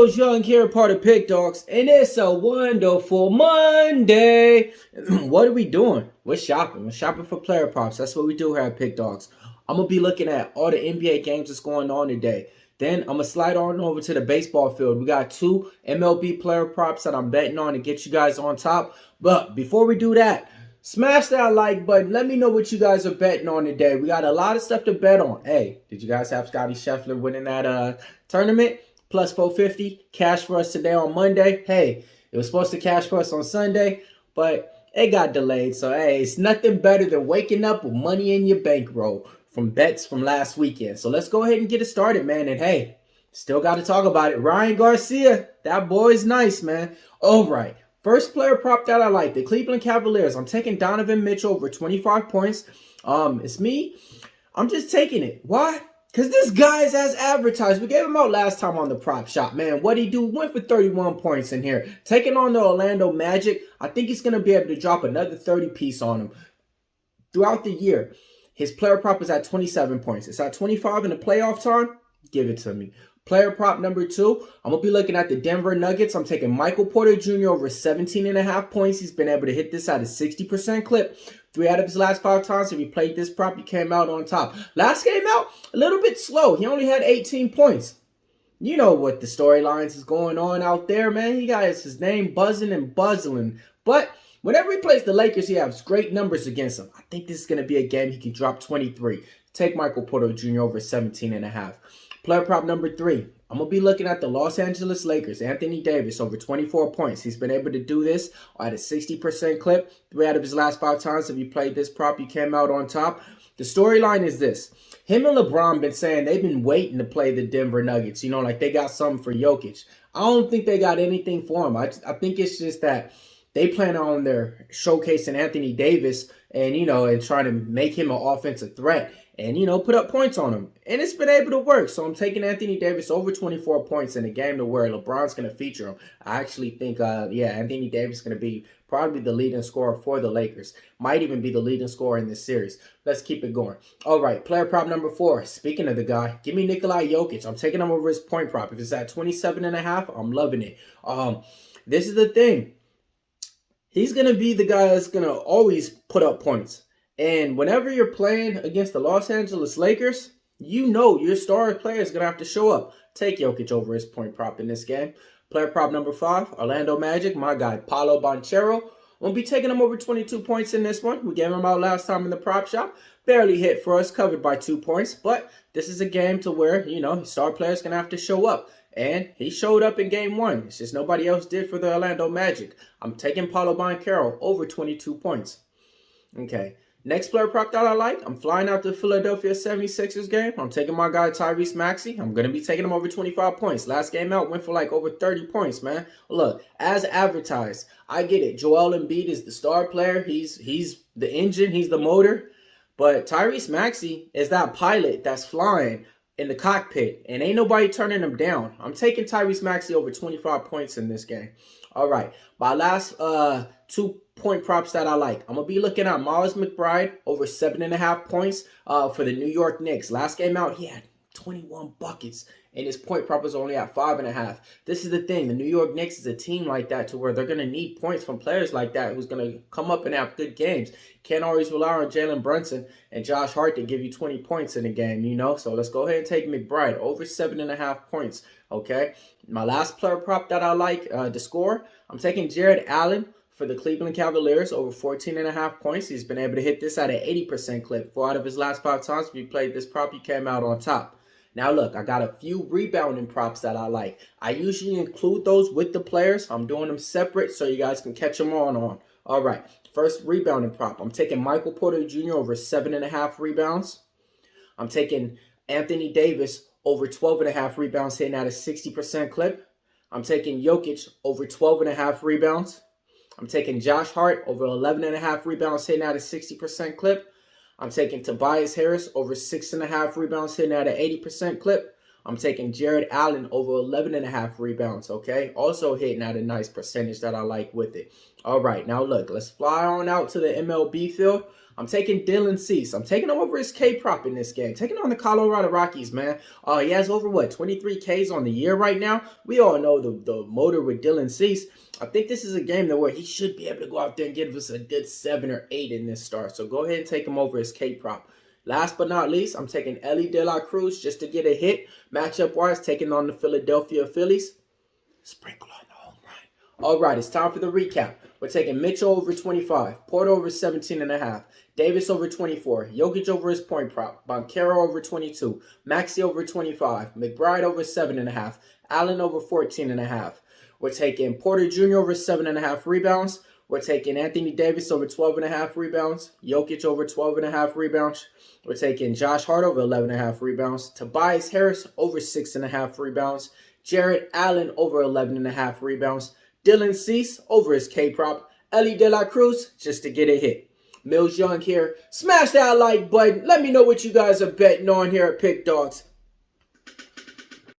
Millz Young here, part of Pick Dawgz, and it's a wonderful Monday. What are we doing? We're shopping. We're shopping for player props. That's what we do here at Pick Dawgz. I'm going to be looking at all the NBA games that's going on today. Then I'm going to slide on over to the baseball field. We got 2 MLB player props that I'm betting on to get you guys on top. But before we do that, smash that like button. Let me know what you guys are betting on today. We got a lot of stuff to bet on. Hey, did you guys have Scottie Scheffler winning that tournament? Plus 450 cash for us today on Monday. Hey, it was supposed to cash for us on Sunday, but it got delayed. So, hey, it's nothing better than waking up with money in your bankroll from bets from last weekend. So let's go ahead and get it started, man. And hey, still got to talk about it. Ryan Garcia, that boy's nice, man. All right. First player prop that I like, the Cleveland Cavaliers. I'm taking Donovan Mitchell over 25 points. It's me. I'm just taking it. Why? Because this guy is as advertised. We gave him out last time on the prop shop, man. What'd he do? Went for 31 points in here. Taking on the Orlando Magic, I think he's going to be able to drop another 30 piece on him. Throughout the year, his player prop is at 27 points. It's at 25 in the playoff time. Give it to me. Player prop number 2, I'm going to be looking at the Denver Nuggets. I'm taking Michael Porter Jr. over 17.5 points. He's been able to hit this at a 60% clip. 3 out of his last 5 times, if he played this prop, he came out on top. Last game out, a little bit slow. He only had 18 points. You know what the storylines is going on out there, man. He got his name buzzing and buzzing. But whenever he plays the Lakers, he has great numbers against him. I think this is going to be a game he can drop 23. Take Michael Porter Jr. over 17.5. Player prop number 3. I'm going to be looking at the Los Angeles Lakers. Anthony Davis over 24 points. He's been able to do this at a 60% clip. 3 out of his last 5 times, if he played this prop, he came out on top. The storyline is this. Him and LeBron been saying they've been waiting to play the Denver Nuggets. You know, like they got something for Jokic. I don't think they got anything for him. I think it's just that they plan on their showcasing Anthony Davis and, you know, and trying to make him an offensive threat. And, you know, put up points on him. And it's been able to work. So I'm taking Anthony Davis over 24 points in a game to where LeBron's going to feature him. I actually think, Anthony Davis is going to be probably the leading scorer for the Lakers. Might even be the leading scorer in this series. Let's keep it going. All right, player prop number 4. Speaking of the guy, give me Nikola Jokic. I'm taking him over his point prop. If it's at 27.5, I'm loving it. This is the thing. He's going to be the guy that's going to always put up points. And whenever you're playing against the Los Angeles Lakers, you know your star player is going to have to show up. Take Jokic over his point prop in this game. Player prop number 5, Orlando Magic, my guy, Paulo Barrera. Won't be taking him over 22 points in this one. We gave him out last time in the prop shop. Barely hit for us, covered by 2 points. But this is a game to where, you know, his star player is going to have to show up. And he showed up in game 1. It's just nobody else did for the Orlando Magic. I'm taking Paulo Barrera over 22 points. Okay. Next player prop that I like, I'm flying out to the Philadelphia 76ers game. I'm taking my guy Tyrese Maxiell. I'm going to be taking him over 25 points. Last game out went for like over 30 points, man. Look, as advertised, I get it. Joel Embiid is the star player. He's the engine. He's the motor. But Tyrese Maxiell is that pilot that's flying in the cockpit, and ain't nobody turning him down. I'm taking Tyrese Maxiell over 25 points in this game. All right, my last 2 point props that I like. I'm going to be looking at McBride over 7.5 points for the New York Knicks. Last game out, he had 21 buckets, and his point prop was only at 5.5. This is the thing. The New York Knicks is a team like that to where they're going to need points from players like that who's going to come up and have good games. Can't always rely on Jalen Brunson and Josh Hart to give you 20 points in a game, you know. So let's go ahead and take McBride over 7.5 points, okay? My last player prop that I like to score, I'm taking Jared Allen for the Cleveland Cavaliers over 14.5 points. He's been able to hit this at an 80% clip. 4 out of his last 5 times if he played this prop, he came out on top. Now look, I got a few rebounding props that I like. I usually include those with the players. I'm doing them separate so you guys can catch them on. All right, first rebounding prop. I'm taking Michael Porter Jr. over 7.5 rebounds. I'm taking Anthony Davis over 12.5 rebounds hitting at a 60% clip. I'm taking Jokic over 12.5 rebounds. I'm taking Josh Hart over 11.5 rebounds hitting at a 60% clip. I'm taking Tobias Harris over 6.5 rebounds hitting at an 80% clip. I'm taking Jared Allen over 11.5 rebounds, okay? Also hitting at a nice percentage that I like with it. All right, now look, let's fly on out to the MLB field. I'm taking Dylan Cease. I'm taking him over his K prop in this game. Taking on the Colorado Rockies, man. He has over, 23 Ks on the year right now. We all know the motor with Dylan Cease. I think this is a game where he should be able to go out there and give us a good 7 or 8 in this start. So go ahead and take him over his K prop. Last but not least, I'm taking Ellie De La Cruz just to get a hit. Matchup-wise, taking on the Philadelphia Phillies. Sprinkle on the home run. All right, it's time for the recap. We're taking Mitchell over 25, Porter over 17.5, Davis over 24, Jokic over his point prop, Banchero over 22, Maxey over 25, McBride over 7.5, Allen over 14.5. We're taking Porter Jr. over 7.5 rebounds. We're taking Anthony Davis over 12.5 rebounds, Jokic over 12.5 rebounds. We're taking Josh Hart over 11.5 rebounds, Tobias Harris over 6.5 rebounds, Jared Allen over 11.5 rebounds, Dylan Cease over his K-prop, Ellie De La Cruz just to get a hit. Millz Young here. Smash that like button. Let me know what you guys are betting on here at Pick Dawgz.